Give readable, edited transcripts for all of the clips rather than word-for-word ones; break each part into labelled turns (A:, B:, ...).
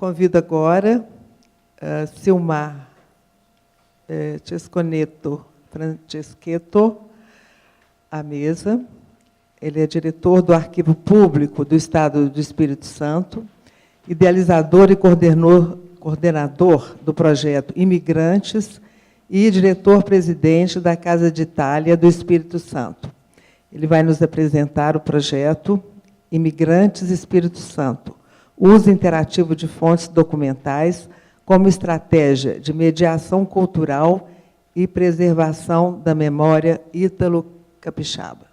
A: Convido agora Silmar Franceschetto à mesa. Ele é diretor do Arquivo Público do Estado do Espírito Santo, idealizador e coordenador do projeto Imigrantes e diretor-presidente da Casa de Itália do Espírito Santo. Ele vai nos apresentar o projeto Imigrantes Espírito Santo, uso interativo de fontes documentais como estratégia de mediação cultural e preservação da memória ítalo-capixaba.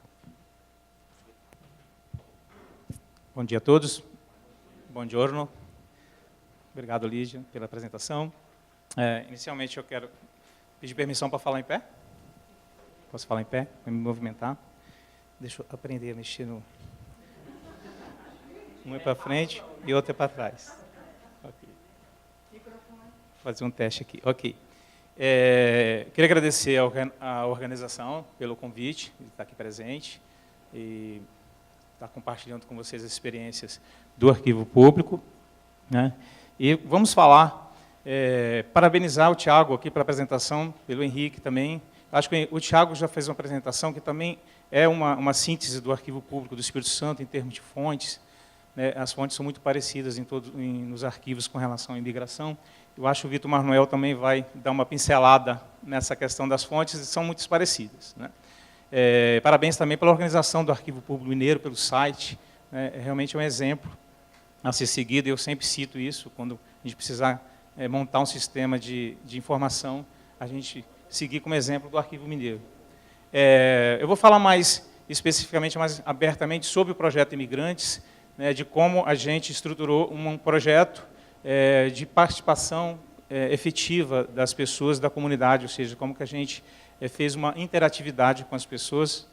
B: Bom dia a todos. Bom giorno. Obrigado, Lígia, pela apresentação. Inicialmente, eu quero pedir permissão para falar em pé. Posso falar em pé? Para me movimentar. Deixa eu aprender a mexer no... Um é para frente e outro é para trás. Okay. Vou fazer um teste aqui. Ok. Queria agradecer à organização pelo convite, de estar aqui presente e estar compartilhando com vocês as experiências do Arquivo Público, né? E vamos falar, parabenizar o Tiago aqui pela apresentação, pelo Henrique também. Acho que o Tiago já fez uma apresentação que também é uma síntese do Arquivo Público do Espírito Santo em termos de fontes. Né? As fontes são muito parecidas nos arquivos com relação à imigração. Eu acho que o Vitor Manuel também vai dar uma pincelada nessa questão das fontes, e são muito parecidas, né? Parabéns também pela organização do Arquivo Público Mineiro, pelo site. Realmente é um exemplo a ser seguido, eu sempre cito isso, quando a gente precisar montar um sistema de informação, a gente seguir como exemplo do Arquivo Mineiro. Eu vou falar mais especificamente, mais abertamente sobre o projeto Imigrantes, né, de como a gente estruturou um projeto de participação efetiva das pessoas da comunidade, ou seja, como que a gente fez uma interatividade com as pessoas.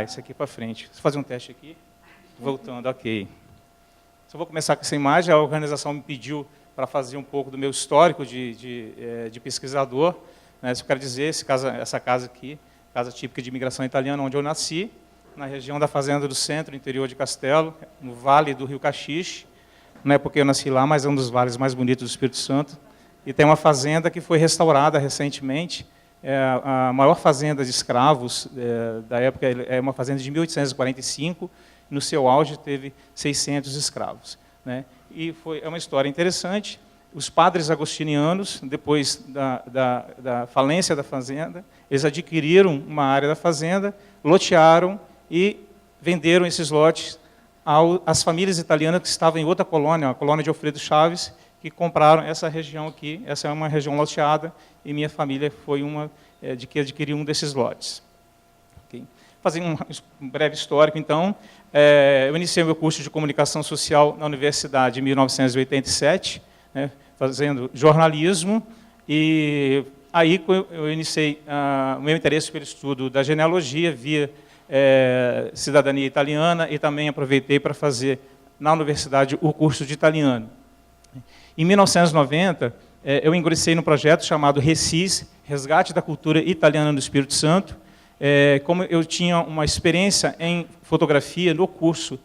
B: Isso aqui para frente. Vou fazer um teste aqui. Voltando, ok. Só vou começar com essa imagem. A organização me pediu para fazer um pouco do meu histórico de pesquisador. Né? Isso eu quero dizer, essa casa aqui, casa típica de imigração italiana, onde eu nasci, na região da Fazenda do Centro, interior de Castelo, no Vale do Rio Caxixe. Não é porque eu nasci lá, mas é um dos vales mais bonitos do Espírito Santo. E tem uma fazenda que foi restaurada recentemente. A maior fazenda de escravos da época é uma fazenda de 1845, no seu auge teve 600 escravos, né? E é uma história interessante. Os padres agostinianos, depois da falência da fazenda, eles adquiriram uma área da fazenda, lotearam e venderam esses lotes às famílias italianas que estavam em outra colônia, a colônia de Alfredo Chaves, que compraram essa região aqui. Essa é uma região loteada, e minha família foi uma de que adquiriu um desses lotes. Okay. Fazendo um breve histórico, então, eu iniciei meu curso de comunicação social na universidade em 1987, né, fazendo jornalismo, e aí eu iniciei o meu interesse pelo estudo da genealogia via cidadania italiana, e também aproveitei para fazer na universidade o curso de italiano. Em 1990, eu ingressei num projeto chamado RECIS, Resgate da Cultura Italiana do Espírito Santo. Como eu tinha uma experiência em fotografia no curso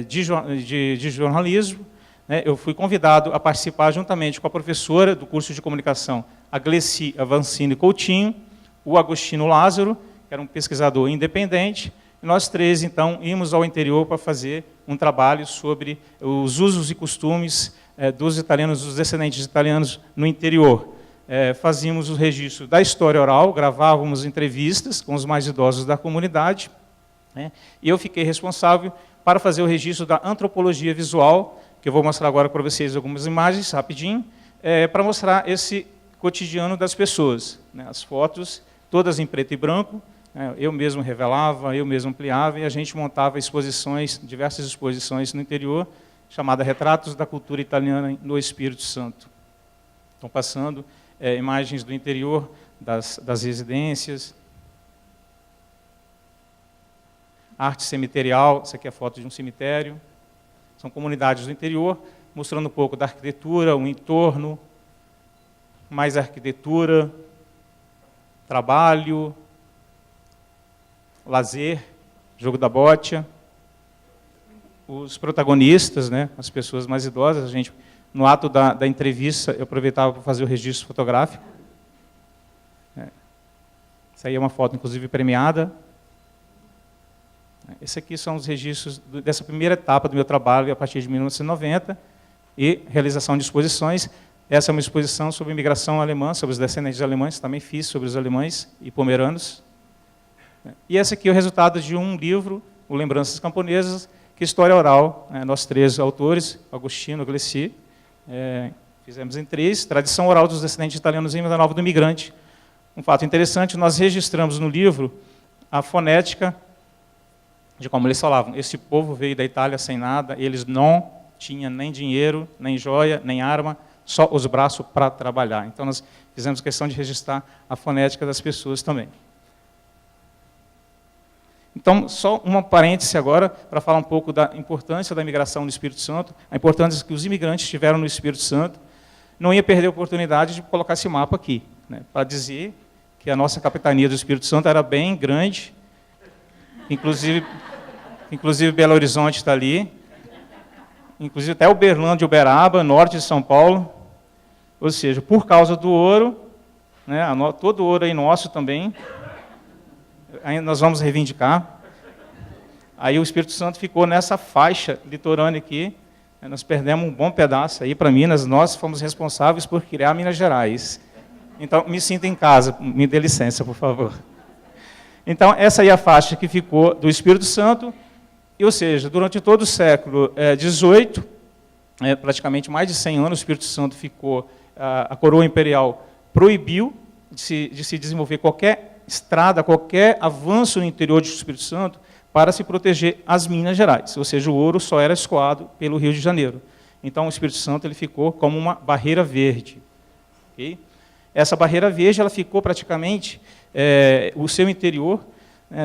B: de jornalismo, né, eu fui convidado a participar juntamente com a professora do curso de comunicação, a Gleci Avancini Coutinho, o Agostino Lázaro, que era um pesquisador independente, e nós três, então, íamos ao interior para fazer um trabalho sobre os usos e costumes dos italianos, dos descendentes italianos no interior. Fazíamos o registro da história oral, gravávamos entrevistas com os mais idosos da comunidade, né, e eu fiquei responsável para fazer o registro da antropologia visual, que eu vou mostrar agora para vocês algumas imagens, rapidinho, para mostrar esse cotidiano das pessoas, né, as fotos, todas em preto e branco, né, eu mesmo revelava, eu mesmo ampliava, e a gente montava exposições, diversas exposições no interior, chamada Retratos da Cultura Italiana no Espírito Santo. Estão passando imagens do interior, das residências. Arte cemiterial, essa aqui é a foto de um cemitério. São comunidades do interior, mostrando um pouco da arquitetura, o entorno, mais arquitetura, trabalho, lazer, jogo da bocha. Os protagonistas, né, as pessoas mais idosas, a gente No ato da entrevista, eu aproveitava para fazer o registro fotográfico. Essa aí é uma foto, inclusive, premiada. Esses aqui são os registros dessa primeira etapa do meu trabalho, a partir de 1990, e realização de exposições. Essa é uma exposição sobre imigração alemã, sobre os descendentes alemães, também fiz sobre os alemães e pomeranos. E esse aqui é o resultado de um livro, o Lembranças Camponesas, que é história oral, nós 3 autores, Agostino, Glessi, fizemos em 3, tradição oral dos descendentes italianos em Venda Nova do Imigrante. Um fato interessante, nós registramos no livro a fonética de como eles falavam. Esse povo veio da Itália sem nada, eles não tinham nem dinheiro, nem joia, nem arma, só os braços para trabalhar. Então, nós fizemos questão de registrar a fonética das pessoas também. Então, só uma parêntese agora, para falar um pouco da importância da imigração no Espírito Santo, a importância que os imigrantes tiveram no Espírito Santo. Não ia perder a oportunidade de colocar esse mapa aqui, para dizer que a nossa capitania do Espírito Santo era bem grande, inclusive Belo Horizonte está ali, inclusive até Uberlândia e Uberaba, norte de São Paulo. Ou seja, por causa do ouro, todo o ouro aí nosso também, aí nós vamos reivindicar. Aí o Espírito Santo ficou nessa faixa litorânea aqui, nós perdemos um bom pedaço aí para Minas, nós fomos responsáveis por criar Minas Gerais. Então, me sinta em casa, me dê licença, por favor. Então, essa aí é a faixa que ficou do Espírito Santo, ou seja, durante todo o século XVIII, praticamente mais de 100 anos, o Espírito Santo ficou, a coroa imperial proibiu de se desenvolver qualquer estrada, qualquer avanço no interior do Espírito Santo para se proteger as Minas Gerais, ou seja, o ouro só era escoado pelo Rio de Janeiro. Então, o Espírito Santo ele ficou como uma barreira verde. Okay? Essa barreira verde ela ficou praticamente, o seu interior,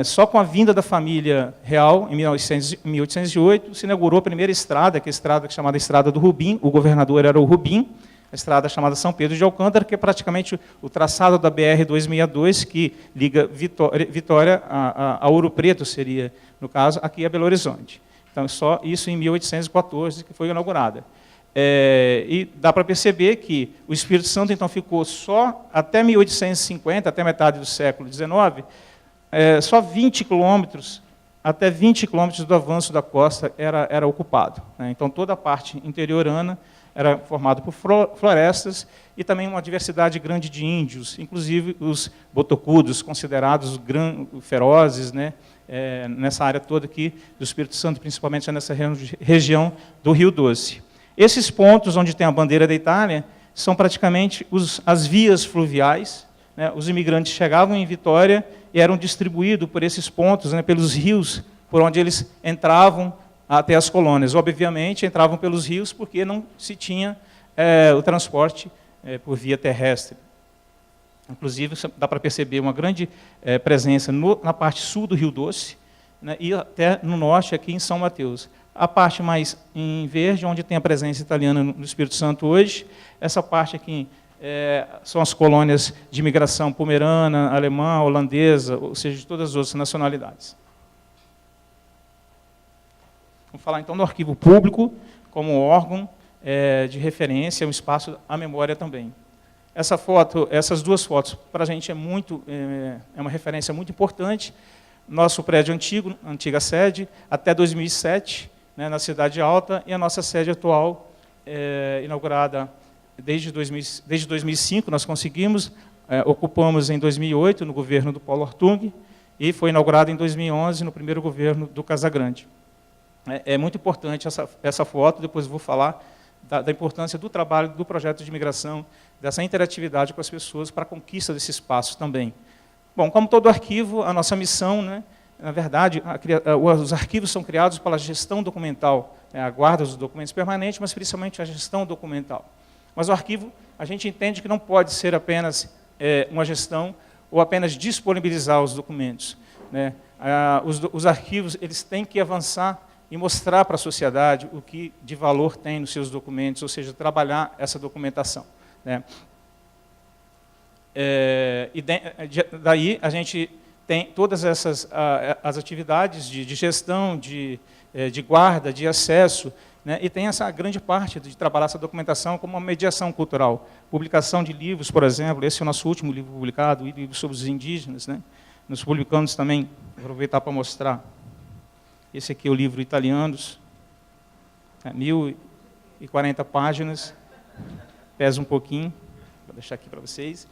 B: só com a vinda da família real, em 1808, se inaugurou a primeira estrada, que é a estrada chamada Estrada do Rubim, o governador era o Rubim, a estrada chamada São Pedro de Alcântara, que é praticamente o traçado da BR-262, que liga Vitória a Ouro Preto, seria, no caso, aqui a Belo Horizonte. Então, só isso em 1814, que foi inaugurada. E dá para perceber que o Espírito Santo, então, ficou só até 1850, até metade do século XIX, só 20 quilômetros, até 20 quilômetros do avanço da costa era ocupado. Então, toda a parte interiorana era formado por florestas e também uma diversidade grande de índios, inclusive os botocudos, considerados ferozes, nessa área toda aqui do Espírito Santo, principalmente nessa região do Rio Doce. Esses pontos onde tem a bandeira da Itália são praticamente as vias fluviais. Os imigrantes chegavam em Vitória e eram distribuídos por esses pontos, pelos rios, por onde eles entravam até as colônias. Obviamente, entravam pelos rios porque não se tinha o transporte por via terrestre. Inclusive, dá para perceber uma grande presença na parte sul do Rio Doce, e até no norte, aqui em São Mateus. A parte mais em verde, onde tem a presença italiana no Espírito Santo hoje, essa parte aqui são as colônias de imigração pomerana, alemã, holandesa, ou seja, de todas as outras nacionalidades. Vamos falar então do arquivo público como órgão de referência, um espaço à memória também. Essas duas fotos, para a gente é uma referência muito importante. Nosso prédio antigo, antiga sede, até 2007, na Cidade Alta, e a nossa sede atual, inaugurada desde 2005, nós conseguimos, ocupamos em 2008, no governo do Paulo Hartung, e foi inaugurada em 2011, no primeiro governo do Casagrande. É muito importante essa foto, depois vou falar da importância do trabalho do projeto de imigração, dessa interatividade com as pessoas para a conquista desse espaço também. Bom, como todo arquivo, a nossa missão, na verdade, os arquivos são criados pela gestão documental, a guarda dos documentos permanentes, mas principalmente a gestão documental. Mas o arquivo, a gente entende que não pode ser apenas uma gestão ou apenas disponibilizar os documentos. Os arquivos eles têm que avançar e mostrar para a sociedade o que de valor tem nos seus documentos, ou seja, trabalhar essa documentação. Daí a gente tem todas essas as atividades de gestão, de guarda, de acesso, né, e tem essa grande parte de trabalhar essa documentação como uma mediação cultural. Publicação de livros, por exemplo, esse é o nosso último livro publicado, livro sobre os indígenas, né? Nós publicamos também, vou aproveitar para mostrar, esse aqui é o livro Italianos, 1040 páginas, pesa um pouquinho, vou deixar aqui para vocês.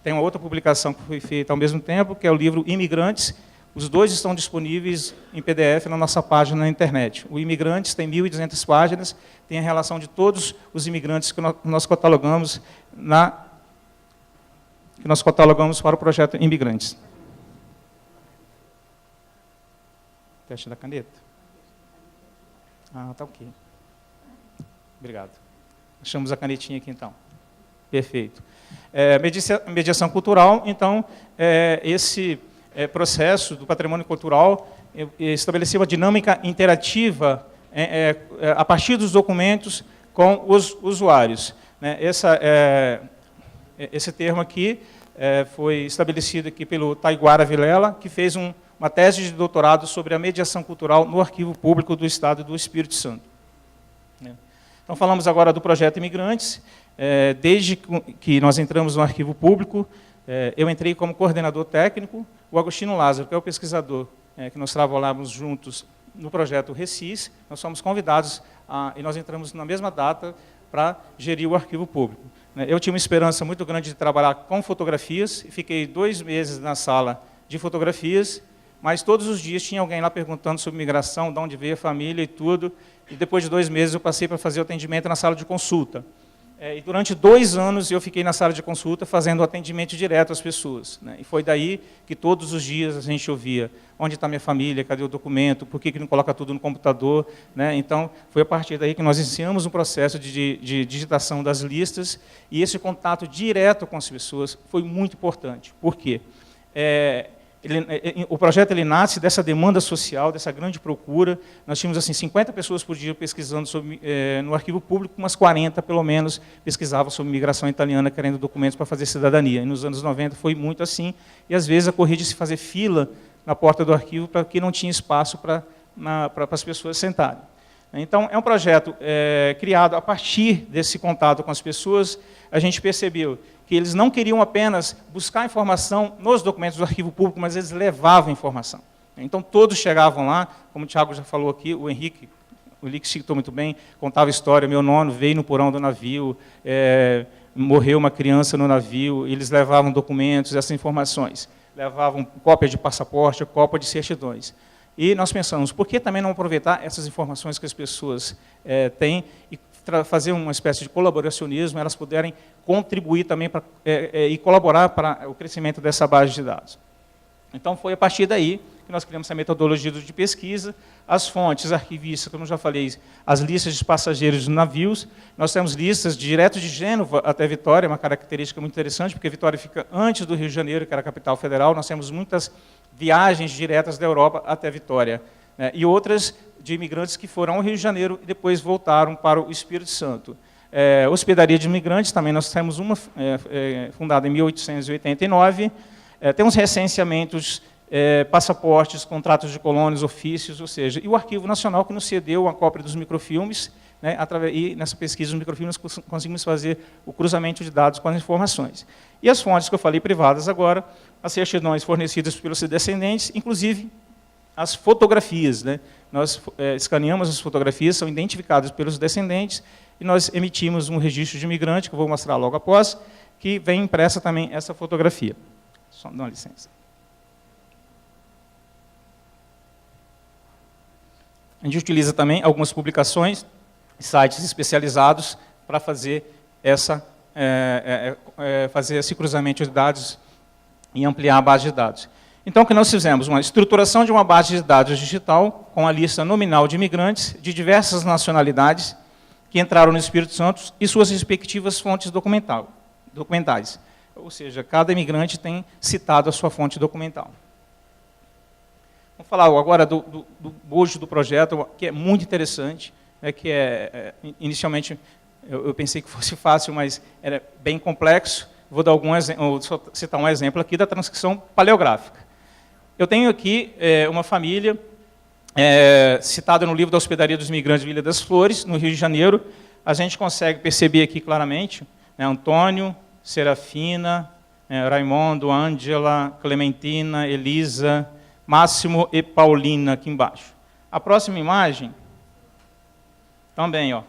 B: Tem uma outra publicação que foi feita ao mesmo tempo, que é o livro Imigrantes. Os dois estão disponíveis em PDF na nossa página na internet. O Imigrantes tem 1.200 páginas, tem a relação de todos os imigrantes que nós catalogamos para o projeto Imigrantes. Teste da caneta. Ah, tá ok. Obrigado. Achamos a canetinha aqui, então. Perfeito. Mediação cultural, então, esse processo do patrimônio cultural estabeleceu a dinâmica interativa a partir dos documentos com os usuários. Esse termo aqui foi estabelecido aqui pelo Taiguara Vilela, que fez uma tese de doutorado sobre a mediação cultural no Arquivo Público do Estado do Espírito Santo. Então, falamos agora do projeto Imigrantes. Desde que nós entramos no Arquivo Público, eu entrei como coordenador técnico, o Agostinho Lázaro, que é o pesquisador que nós trabalhávamos juntos no projeto Recis, nós fomos convidados e nós entramos na mesma data para gerir o Arquivo Público. Eu tinha uma esperança muito grande de trabalhar com fotografias, e fiquei 2 meses na sala de fotografias, mas todos os dias tinha alguém lá perguntando sobre migração, de onde veio a família e tudo, e depois de 2 meses eu passei para fazer o atendimento na sala de consulta. E durante 2 anos eu fiquei na sala de consulta fazendo o atendimento direto às pessoas. E foi daí que todos os dias a gente ouvia: onde está minha família, cadê o documento, por que não coloca tudo no computador? Então, foi a partir daí que nós iniciamos um processo de digitação das listas, e esse contato direto com as pessoas foi muito importante. Por quê? O projeto nasce dessa demanda social, dessa grande procura. Nós tínhamos assim 50 pessoas por dia pesquisando no Arquivo Público, umas 40 pelo menos pesquisavam sobre migração italiana, querendo documentos para fazer cidadania. E nos anos 90 foi muito assim, e às vezes ocorria de se fazer fila na porta do arquivo porque não tinha espaço para as pessoas sentarem. Então, é um projeto criado a partir desse contato com as pessoas. A gente percebeu que eles não queriam apenas buscar informação nos documentos do Arquivo Público, mas eles levavam informação. Então, todos chegavam lá, como o Thiago já falou aqui, o Henrique citou muito bem, contava a história: meu nono veio no porão do navio, morreu uma criança no navio, eles levavam documentos, essas informações, levavam cópia de passaporte, cópia de certidões. E nós pensamos, por que também não aproveitar essas informações que as pessoas têm e fazer uma espécie de colaboracionismo, elas puderem contribuir também e colaborar para o crescimento dessa base de dados. Então, foi a partir daí que nós criamos essa metodologia de pesquisa, as fontes arquivísticas, como eu já falei, as listas de passageiros de navios. Nós temos listas direto de Gênova até Vitória, uma característica muito interessante, porque Vitória fica antes do Rio de Janeiro, que era a capital federal. Nós temos muitas viagens diretas da Europa até Vitória, e outras de imigrantes que foram ao Rio de Janeiro e depois voltaram para o Espírito Santo. Hospedaria de imigrantes, também nós temos uma fundada em 1889, temos recenseamentos, passaportes, contratos de colônias, ofícios, ou seja, e o Arquivo Nacional, que nos cedeu uma cópia dos microfilmes, e nessa pesquisa dos microfilmes conseguimos fazer o cruzamento de dados com as informações. E as fontes que eu falei privadas agora, as certidões fornecidas pelos descendentes, inclusive as fotografias. Nós escaneamos as fotografias, são identificadas pelos descendentes, e nós emitimos um registro de imigrante, que eu vou mostrar logo após, que vem impressa também essa fotografia. Só dá uma licença. A gente utiliza também algumas publicações, sites especializados para fazer esse cruzamento de dados e ampliar a base de dados. Então, o que nós fizemos? Uma estruturação de uma base de dados digital com a lista nominal de imigrantes de diversas nacionalidades que entraram no Espírito Santo e suas respectivas fontes documentais. Ou seja, cada imigrante tem citado a sua fonte documental. Vamos falar agora do bojo do projeto, que é muito interessante, que inicialmente eu pensei que fosse fácil, mas era bem complexo. Vou citar um exemplo aqui da transcrição paleográfica. Eu tenho aqui uma família citado no livro da Hospedaria dos Imigrantes de Ilha das Flores, no Rio de Janeiro, a gente consegue perceber aqui claramente, né, Antônio, Serafina, Raimundo, Ângela, Clementina, Elisa, Máximo e Paulina, aqui embaixo. A próxima imagem, também, ó,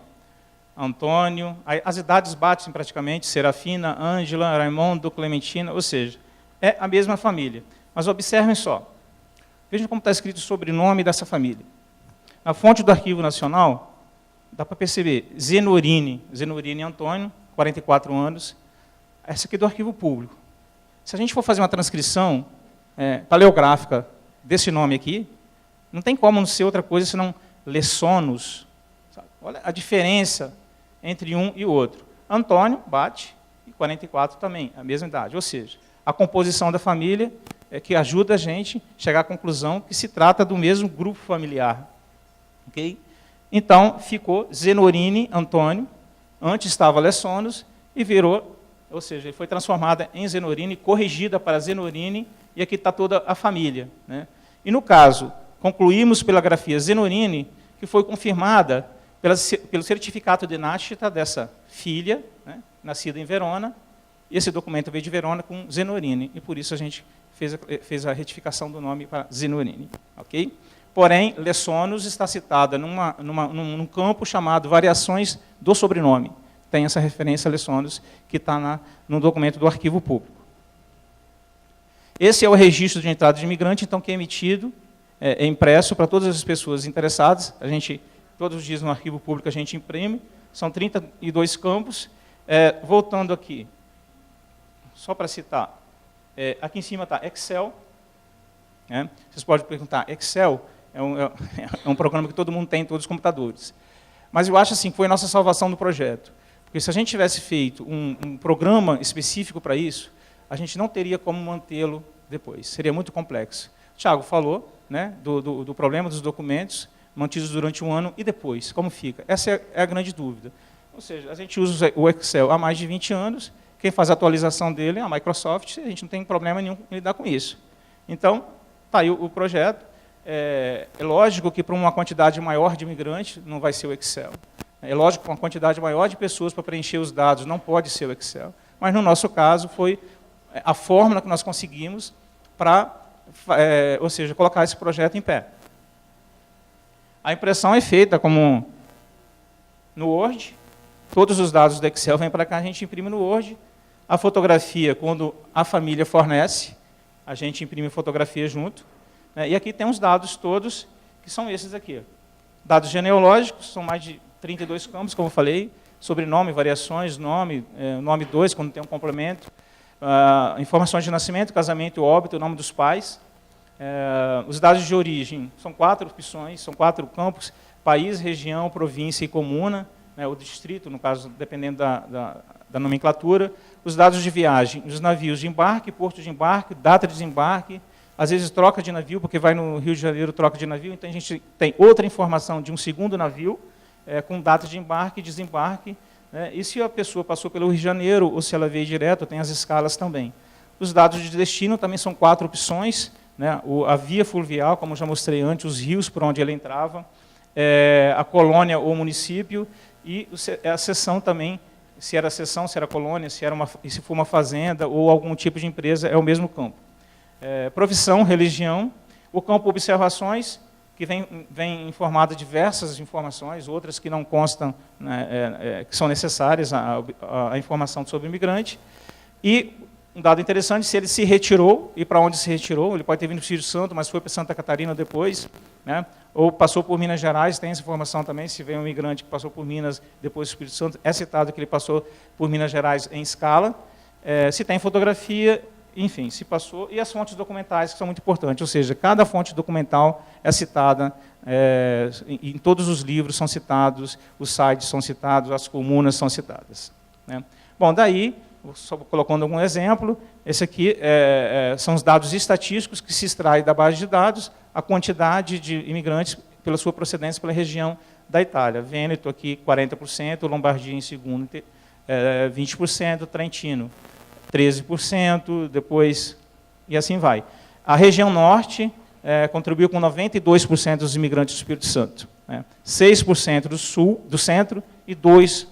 B: Antônio, as idades batem praticamente, Serafina, Ângela, Raimundo, Clementina, ou seja, é a mesma família. Mas observem só, vejam como está escrito o sobrenome dessa família. Na fonte do Arquivo Nacional, dá para perceber, Zenorini Antônio, 44 anos, essa aqui é do Arquivo Público. Se a gente for fazer uma transcrição paleográfica desse nome aqui, não tem como não ser outra coisa senão Lessonos. Sabe? Olha a diferença entre um e outro. Antônio bate, e 44 também, a mesma idade. Ou seja, a composição da família é que ajuda a gente a chegar à conclusão que se trata do mesmo grupo familiar. Okay? Então, ficou Zenorini Antônio, antes estava Lessonos, e virou, ou seja, ele foi transformada em Zenorini, corrigida para Zenorini, e aqui está toda a família. Né? E, no caso, concluímos pela grafia Zenorini, que foi confirmada pelo certificado de nascita dessa filha, né, nascida em Verona. Esse documento veio de Verona com Zenorini, e por isso a gente fez a retificação do nome para Zenorini. Okay? Porém, Lessonos está citada num campo chamado Variações do Sobrenome. Tem essa referência a Lessonos, que está no documento do Arquivo Público. Esse é o registro de entrada de imigrante, então, que é emitido, é impresso para todas as pessoas interessadas. A gente, todos os dias no Arquivo Público, a gente imprime. São 32 campos. Voltando aqui, só para citar, aqui em cima está Excel. Vocês podem perguntar, Excel é um programa que todo mundo tem em todos os computadores. Mas eu acho assim, que foi a nossa salvação do projeto. Porque se a gente tivesse feito um programa específico para isso, a gente não teria como mantê-lo depois. Seria muito complexo. O Thiago falou, né, do problema dos documentos mantidos durante um ano e depois, como fica? Essa é a grande dúvida. Ou seja, a gente usa o Excel há mais de 20 anos, quem faz a atualização dele é a Microsoft, a gente não tem problema nenhum em lidar com isso. Então, está aí o projeto. É lógico que para uma quantidade maior de imigrantes não vai ser o Excel. É lógico que para uma quantidade maior de pessoas para preencher os dados não pode ser o Excel. Mas, no nosso caso, foi a fórmula que nós conseguimos para, ou seja, colocar esse projeto em pé. A impressão é feita como no Word, todos os dados do Excel vêm para cá, a gente imprime no Word. A fotografia, quando a família fornece, a gente imprime fotografia junto. E aqui tem os dados todos, que são esses aqui. Dados genealógicos, são mais de 32 campos, como eu falei, sobrenome, variações, nome 2, quando tem um complemento, informações de nascimento, casamento, óbito, nome dos pais. Os dados de origem, são 4 opções, são 4 campos, país, região, província e comuna, o distrito, no caso, dependendo da nomenclatura. Os dados de viagem, os navios de embarque, porto de embarque, data de desembarque, às vezes troca de navio, porque vai no Rio de Janeiro, troca de navio, então a gente tem outra informação de um segundo navio, com data de embarque e desembarque, e se a pessoa passou pelo Rio de Janeiro, ou se ela veio direto, tem as escalas também. Os dados de destino também são 4 opções, a via fluvial, como já mostrei antes, os rios por onde ele entrava, a colônia ou município, e a seção também, se era seção, se era colônia, se for uma fazenda ou algum tipo de empresa, é o mesmo campo. Profissão, religião, o campo observações, que vem informado de diversas informações, outras que não constam, que são necessárias, a informação sobre o imigrante. E um dado interessante, se ele se retirou, e para onde se retirou, ele pode ter vindo para o Espírito Santo, mas foi para Santa Catarina depois, ou passou por Minas Gerais, tem essa informação também, se vem um imigrante que passou por Minas, depois do Espírito Santo, é citado que ele passou por Minas Gerais em escala, se tem fotografia, enfim, se passou, e as fontes documentais, que são muito importantes, ou seja, cada fonte documental é citada, em todos os livros são citados, os sites são citados, as comunas são citadas. Bom, daí, só colocando algum exemplo, esse aqui são os dados estatísticos que se extraem da base de dados, a quantidade de imigrantes pela sua procedência pela região da Itália. Vêneto aqui 40%, Lombardia em segundo 20%, Trentino 13%, depois, e assim vai. A região norte, contribuiu com 92% dos imigrantes do Espírito Santo. 6% do sul, do centro, e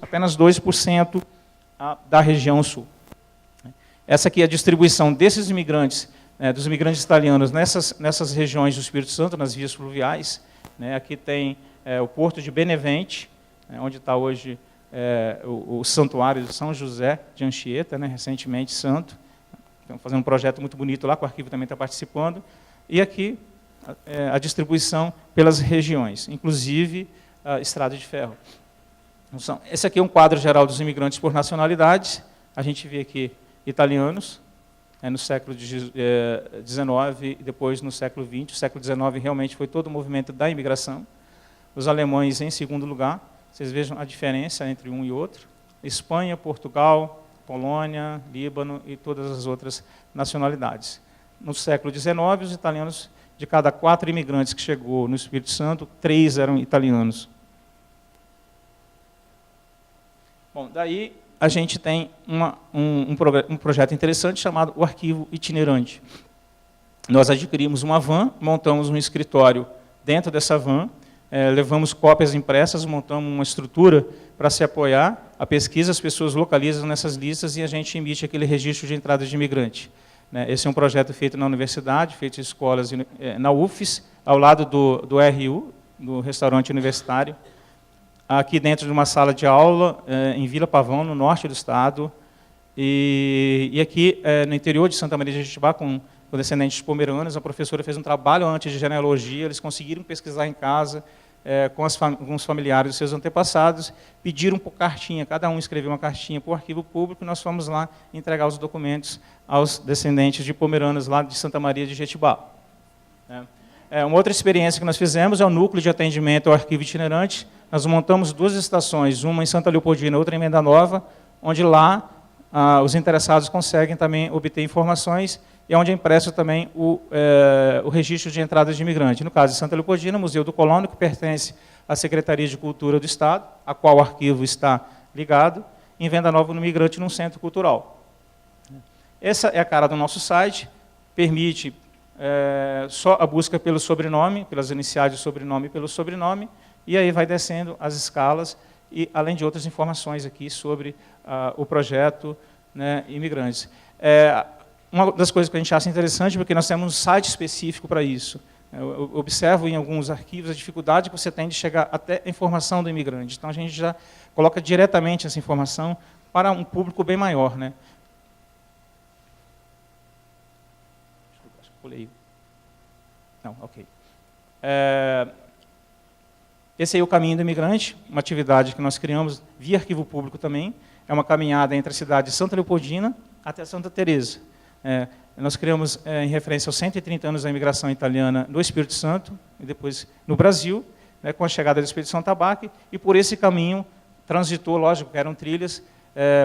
B: apenas 2% da região sul. Essa aqui é a distribuição desses imigrantes, dos imigrantes italianos nessas regiões do Espírito Santo, nas vias fluviais. Aqui tem o Porto de Benevente, onde está hoje o Santuário de São José de Anchieta, recentemente santo. Estamos fazendo um projeto muito bonito lá, que o arquivo também está participando. E aqui a distribuição pelas regiões, inclusive a Estrada de Ferro. Então, esse aqui é um quadro geral dos imigrantes por nacionalidades. A gente vê aqui italianos, no século XIX e depois no século XX. O século XIX realmente foi todo o movimento da imigração. Os alemães em segundo lugar. Vocês vejam a diferença entre um e outro. Espanha, Portugal, Polônia, Líbano e todas as outras nacionalidades. No século XIX, os italianos, de cada 4 imigrantes que chegou no Espírito Santo, 3 eram italianos. Bom, daí a gente tem um projeto interessante chamado o Arquivo Itinerante. Nós adquirimos uma van, montamos um escritório dentro dessa van, levamos cópias impressas, montamos uma estrutura para se apoiar a pesquisa, as pessoas localizam nessas listas e a gente emite aquele registro de entrada de imigrante. Esse é um projeto feito na universidade, feito em escolas, na UFES, ao lado do RU, do restaurante universitário, aqui dentro de uma sala de aula, em Vila Pavão, no norte do estado, e aqui no interior de Santa Maria de Jetibá, com descendentes pomeranos. A professora fez um trabalho antes de genealogia, eles conseguiram pesquisar em casa, com os familiares dos seus antepassados, pediram por cartinha, cada um escreveu uma cartinha para o arquivo público, e nós fomos lá entregar os documentos aos descendentes de pomeranos lá de Santa Maria de Jetibá. Uma outra experiência que nós fizemos é o núcleo de atendimento ao arquivo itinerante. Nós montamos 2 estações, uma em Santa Leopoldina, outra em Emenda Nova, onde lá os interessados conseguem também obter informações, e onde é impresso também o registro de entradas de imigrante. No caso de Santa Leopoldina, Museu do Colono, que pertence à Secretaria de Cultura do Estado, a qual o arquivo está ligado, em Venda Nova, no Migrante, num centro cultural. Essa é a cara do nosso site, permite só a busca pelo sobrenome, pelas iniciais do sobrenome e pelo sobrenome, e aí vai descendo as escalas, e além de outras informações aqui sobre o projeto Imigrantes. Uma das coisas que a gente acha interessante, porque nós temos um site específico para isso. Eu observo em alguns arquivos a dificuldade que você tem de chegar até a informação do imigrante. Então, a gente já coloca diretamente essa informação para um público bem maior. Acho que pulei. Não, ok. Esse aí é o Caminho do Imigrante, uma atividade que nós criamos via arquivo público também. É uma caminhada entre a cidade de Santa Leopoldina até Santa Teresa. Nós criamos em referência aos 130 anos da imigração italiana no Espírito Santo, e depois no Brasil, com a chegada do Espírito Santo Tabaque, e por esse caminho transitou, lógico que eram trilhas,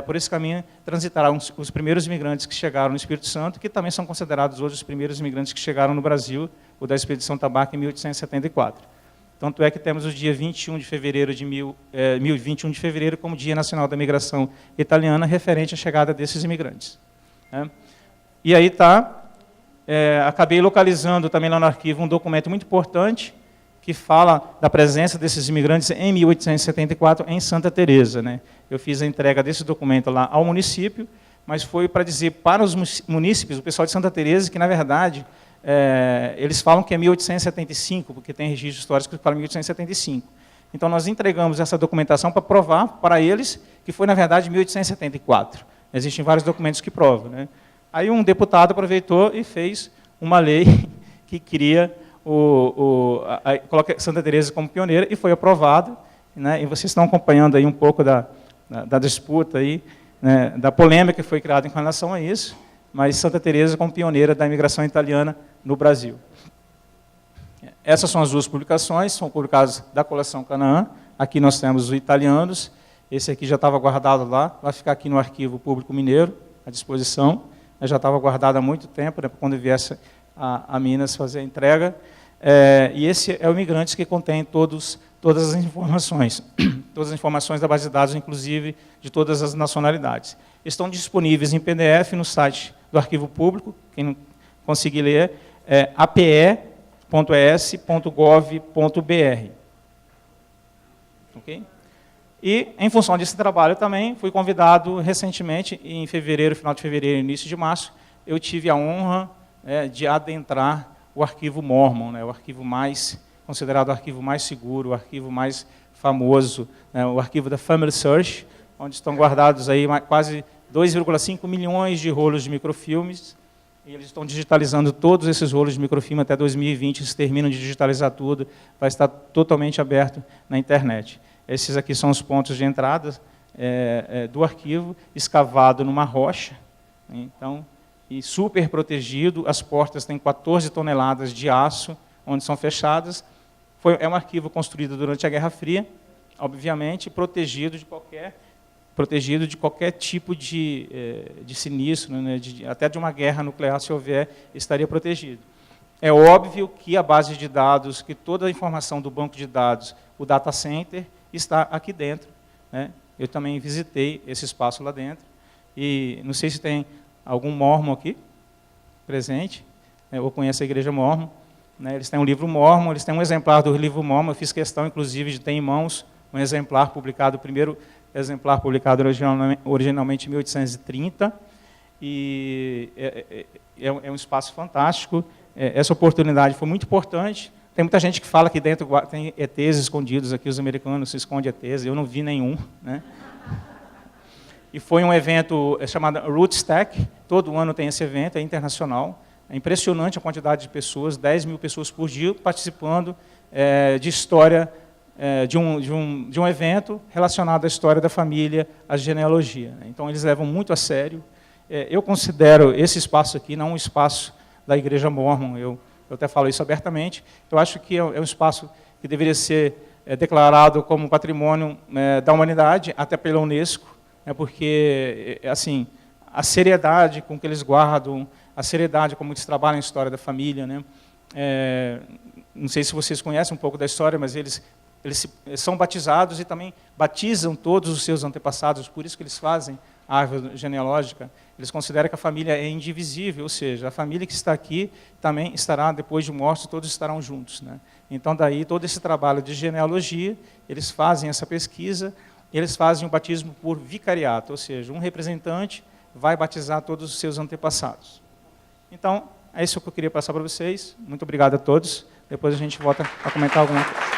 B: por esse caminho transitaram os primeiros imigrantes que chegaram no Espírito Santo, que também são considerados hoje os primeiros imigrantes que chegaram no Brasil, o da Expedição Tabaque em 1874. Tanto é que temos o dia 21 de fevereiro de 21 de fevereiro como Dia Nacional da Imigração Italiana, referente à chegada desses imigrantes. E aí acabei localizando também lá no arquivo um documento muito importante que fala da presença desses imigrantes em 1874 em Santa Teresa. Eu fiz a entrega desse documento lá ao município, mas foi para dizer para os munícipes, o pessoal de Santa Teresa, que na verdade eles falam que é 1875, porque tem registros históricos que falam 1875. Então nós entregamos essa documentação para provar para eles que foi na verdade 1874. Existem vários documentos que provam. Aí um deputado aproveitou e fez uma lei que cria coloca Santa Teresa como pioneira, e foi aprovado. E vocês estão acompanhando aí um pouco da disputa aí, da polêmica que foi criada em relação a isso, mas Santa Teresa como pioneira da imigração italiana no Brasil. Essas são as 2 publicações, são publicadas da coleção Canaã. Aqui nós temos os italianos, esse aqui já estava guardado lá, vai ficar aqui no Arquivo Público Mineiro, à disposição. Já estava guardado há muito tempo, quando viesse a Minas fazer a entrega. E esse é o Imigrantes, que contém todas as informações, todas as informações da base de dados, inclusive de todas as nacionalidades. Estão disponíveis em PDF no site do Arquivo Público, quem não conseguir ler, Ok? E, em função desse trabalho também, fui convidado recentemente, em fevereiro, final de fevereiro, início de março, eu tive a honra de adentrar o arquivo Mormon, né, o arquivo considerado o arquivo mais seguro, o arquivo mais famoso, né, o arquivo da Family Search, onde estão guardados aí quase 2,5 milhões de rolos de microfilmes, e eles estão digitalizando todos esses rolos de microfilme até 2020, eles terminam de digitalizar tudo, vai estar totalmente aberto na internet. Esses aqui são os pontos de entrada do arquivo, escavado numa rocha, né, então, e super protegido, as portas têm 14 toneladas de aço, onde são fechadas. É um arquivo construído durante a Guerra Fria, obviamente, protegido de qualquer tipo de sinistro, né, até de uma guerra nuclear, se houver, estaria protegido. É óbvio que a base de dados, que toda a informação do banco de dados, o data center, está aqui dentro, né? Eu também visitei esse espaço lá dentro, e não sei se tem algum Mormon aqui presente, ou conhece a Igreja Mormon, né? Eles têm um livro Mormon, eles têm um exemplar do livro Mormon, eu fiz questão, inclusive, de ter em mãos um exemplar publicado, o primeiro exemplar publicado originalmente em 1830, e é um espaço fantástico. Essa oportunidade foi muito importante. Tem muita gente que fala que dentro tem ETs escondidos, aqui os americanos se escondem ETs, eu não vi nenhum, né? E foi um evento chamado Rootstack, todo ano tem esse evento, é internacional. É impressionante a quantidade de pessoas, 10 mil pessoas por dia participando de história, de um evento relacionado à história da família, à genealogia. Então, eles levam muito a sério. Eu considero esse espaço aqui não um espaço da Igreja Mormon, eu até falo isso abertamente. Eu acho que é um espaço que deveria ser declarado como patrimônio da humanidade, até pela Unesco, porque assim, a seriedade com que eles guardam, a seriedade como eles trabalham a história da família, né? Não sei se vocês conhecem um pouco da história, mas eles são batizados e também batizam todos os seus antepassados, por isso que eles fazem a árvore genealógica. Eles consideram que a família é indivisível, ou seja, a família que está aqui também estará, depois de mortos, todos estarão juntos, né? Então, daí, todo esse trabalho de genealogia, eles fazem essa pesquisa, eles fazem o batismo por vicariato, ou seja, um representante vai batizar todos os seus antepassados. Então, é isso que eu queria passar para vocês. Muito obrigado a todos. Depois a gente volta a comentar alguma coisa.